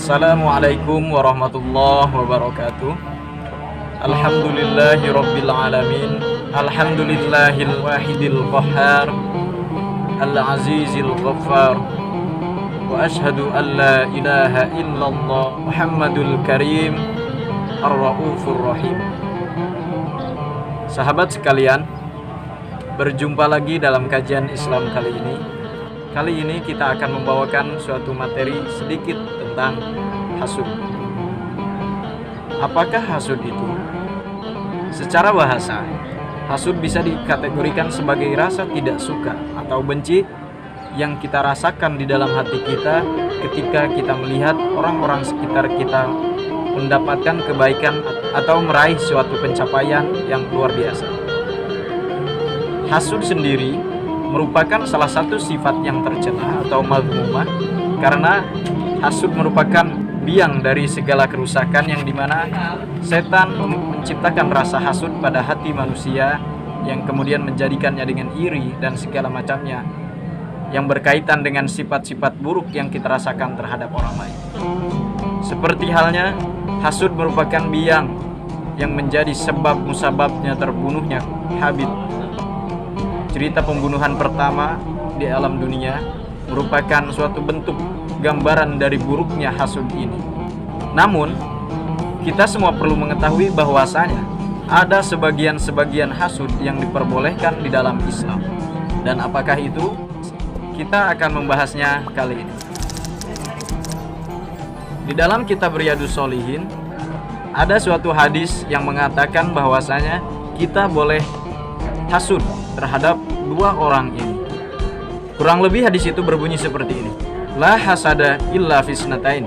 Assalamualaikum warahmatullahi wabarakatuh. Alhamdulillahi rabbil alamin. Alhamdulillahil wahidil qahhar, al-azizil ghaffar. Wa ashhadu an la ilaha illallah Muhammadul karim, ar-raufur rahim. Sahabat sekalian, berjumpa lagi dalam kajian Islam kali ini. Kali ini kita akan membawakan suatu materi sedikit tentang hasud. Apakah hasud itu? Secara bahasa, hasud bisa dikategorikan sebagai rasa tidak suka atau benci yang kita rasakan di dalam hati kita ketika kita melihat orang-orang sekitar kita mendapatkan kebaikan atau meraih suatu pencapaian yang luar biasa. Hasud sendiri merupakan salah satu sifat yang tercela atau mazmumah, karena hasud merupakan biang dari segala kerusakan yang dimana setan menciptakan rasa hasud pada hati manusia yang kemudian menjadikannya dengan iri dan segala macamnya yang berkaitan dengan sifat-sifat buruk yang kita rasakan terhadap orang lain. Seperti halnya hasud merupakan biang yang menjadi sebab musababnya terbunuhnya Habil. Cerita pembunuhan pertama di alam dunia merupakan suatu bentuk gambaran dari buruknya hasud ini. Namun, kita semua perlu mengetahui bahwasanya ada sebagian-sebagian hasud yang diperbolehkan di dalam Islam. Dan apakah itu? Kita akan membahasnya kali ini. Di dalam kitab Riyadhus Shalihin ada suatu hadis yang mengatakan bahwasanya kita boleh hasud terhadap dua orang ini. Kurang lebih hadis itu berbunyi seperti ini: la hasada illa fisnatain,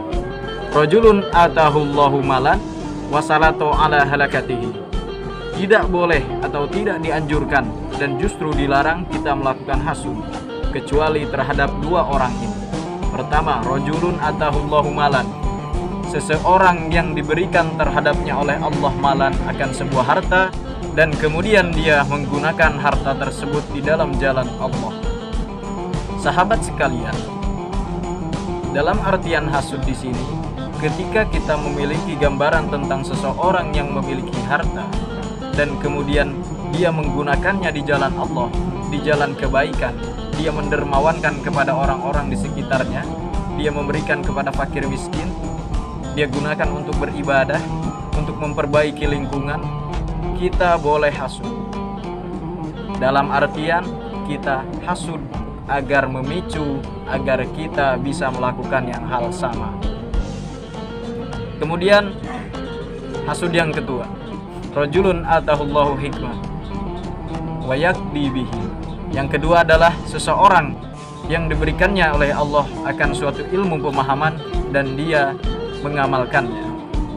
rajulun atahullahu malan wasalatu ala halakatihi. Tidak boleh atau tidak dianjurkan dan justru dilarang kita melakukan hasud kecuali terhadap dua orang ini. Pertama, rajulun atahullahu malan, seseorang yang diberikan terhadapnya oleh Allah malan akan sebuah harta, dan kemudian dia menggunakan harta tersebut di dalam jalan Allah. Sahabat sekalian, dalam artian hasud di sini, ketika kita memiliki gambaran tentang seseorang yang memiliki harta dan kemudian dia menggunakannya di jalan Allah, di jalan kebaikan, dia mendermawankan kepada orang-orang di sekitarnya, dia memberikan kepada fakir miskin, dia gunakan untuk beribadah, untuk memperbaiki lingkungan, kita boleh hasud. Dalam artian kita hasud agar memicu agar kita bisa melakukan yang hal sama. Kemudian hasud yang kedua, rajulun atahullahu hikmah wa yakdi bihi. Yang kedua adalah seseorang yang diberikannya oleh Allah akan suatu ilmu pemahaman dan dia mengamalkannya.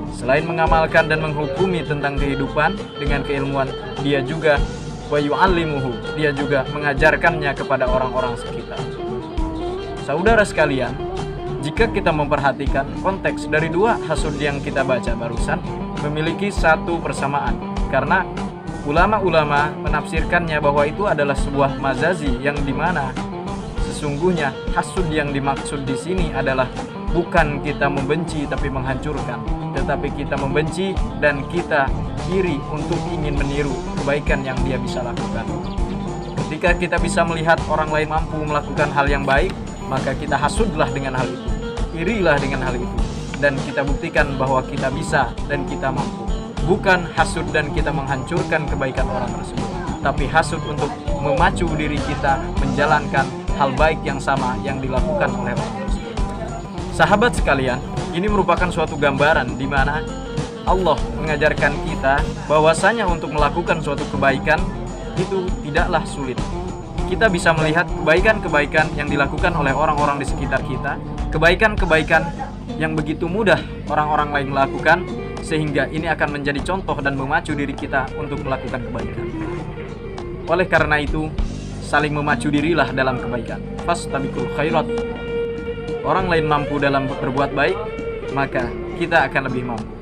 Selain mengamalkan dan menghukumi tentang kehidupan dengan keilmuan, dia juga wa yu'allimuhu, dia juga mengajarkannya kepada orang-orang sekitar. Saudara sekalian, jika kita memperhatikan konteks dari dua hasud yang kita baca barusan memiliki satu persamaan, karena ulama-ulama menafsirkannya bahwa itu adalah sebuah mazazi yang dimana sesungguhnya hasud yang dimaksud di sini adalah bukan kita membenci tapi menghancurkan, tetapi kita membenci dan kita iri untuk ingin meniru kebaikan yang dia bisa lakukan. Ketika kita bisa melihat orang lain mampu melakukan hal yang baik, maka kita hasudlah dengan hal itu, irilah dengan hal itu, dan kita buktikan bahwa kita bisa dan kita mampu. Bukan hasud dan kita menghancurkan kebaikan orang tersebut, tapi hasud untuk memacu diri kita menjalankan hal baik yang sama yang dilakukan oleh orang tersebut. Sahabat sekalian, ini merupakan suatu gambaran di mana Allah mengajarkan kita bahwasanya untuk melakukan suatu kebaikan itu tidaklah sulit. Kita bisa melihat kebaikan-kebaikan yang dilakukan oleh orang-orang di sekitar kita, kebaikan-kebaikan yang begitu mudah orang-orang lain lakukan, sehingga ini akan menjadi contoh dan memacu diri kita untuk melakukan kebaikan. Oleh karena itu, saling memacu dirilah dalam kebaikan. Fastabiqul khairat. Orang lain mampu dalam berbuat baik, maka kita akan lebih mampu.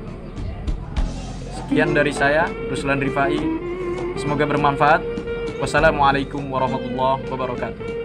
Sekian dari saya, Ruslan Rifai. Semoga bermanfaat. Wassalamualaikum warahmatullahi wabarakatuh.